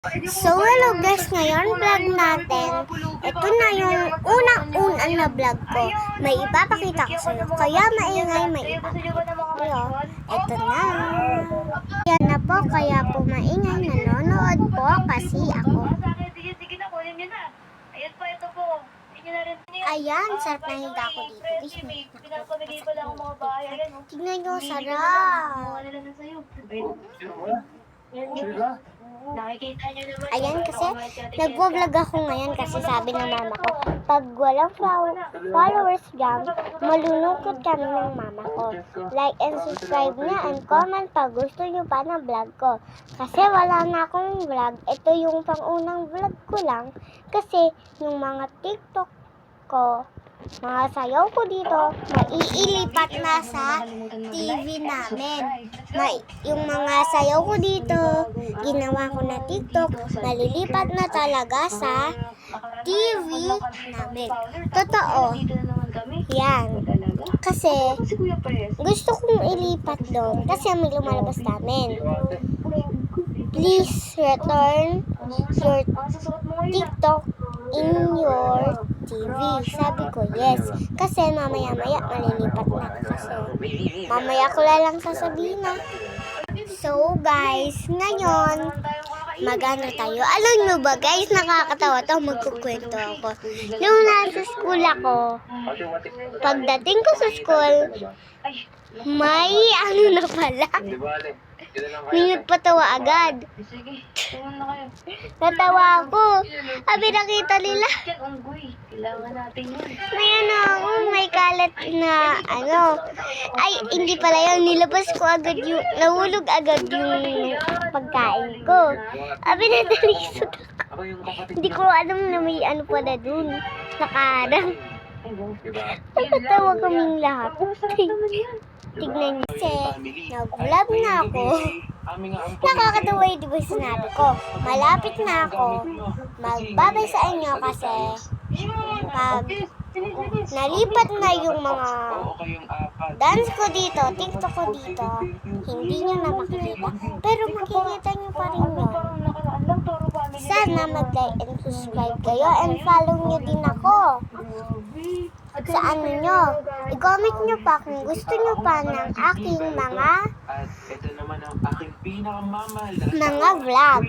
So hello guys, ngayon vlog natin. Ito na yung unang-unang na vlog ko. May ipapakita ko sa'yo. Kaya maingay, may ipapakita ko sa'yo. Ito na. Yan na po, kaya po maingay. Nanonood po kasi ako. Sige na, kunin nyo na. Ayan po, ito po. Ayan, sarap na higa ko dito. Pinapamigay pa lang ang mga bahay. Ayan, oh. Tignan nyo, sarap. Mukha nila na sa'yo. Nakikita nyo naman. Ayan kasi, nagpo-vlog ako ngayon kasi sabi ng mama ko, pag walang followers dyan, malulungkot kami ng mama ko. Like and subscribe na and comment pag gusto nyo pa ng vlog ko. Kasi wala na akong vlog. Ito yung pangunang vlog ko lang. Kasi yung mga TikTok ko, mga sayaw ko dito, maiilipat na sa TV namin. Yung mga sayaw ko dito, ginawa ko na TikTok, malilipat na talaga sa TV namin. Totoo. Yan. Kasi, gusto kong ilipat doon kasi may lumalabas namin. Please return your TikTok in your TV. Sabi ko, yes. Kasi mamaya-maya malilipat na kasi. Mamaya ko lang sasabihin na. So guys, ngayon, magano tayo. Alam nyo ba guys, nakakatawa to, magkukwento ako. Nung nasa school ako, pagdating ko sa school, may ano na pala. May nagpatawa agad. Sige, tingnan na kayo. Natawa ako. Sabi nakita nila. Kailangan natin yun. May may kalat na Ay, hindi pala yun. Nilabas ko agad yung, nahulog agad yung pagkain ko. Sabi natalisod ako. Hindi ko alam na may ano pala dun. Nakarang. Nakatawa kaming lahat. Tignan niyo kasi, nag-vlog na ako. Nakakatawa yung diba sinabi ko. Malapit na ako. Magbabay sa inyo kasi pag nalipat na yung mga dance ko dito, TikTok ko dito, hindi nyo na makikita. Pero makikita nyo pa rin yun. Sana mag-like and subscribe kayo and follow nyo din ako. Sa ano nyo. I-comment nyo pa kung gusto nyo pa ng aking mga vlog.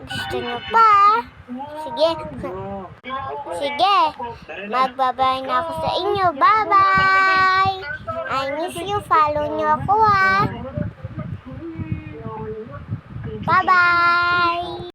Gusto nyo pa? Sige. Sige. Magbabay na ako sa inyo. Bye-bye! I miss you. Follow nyo ako ha. Bye-bye!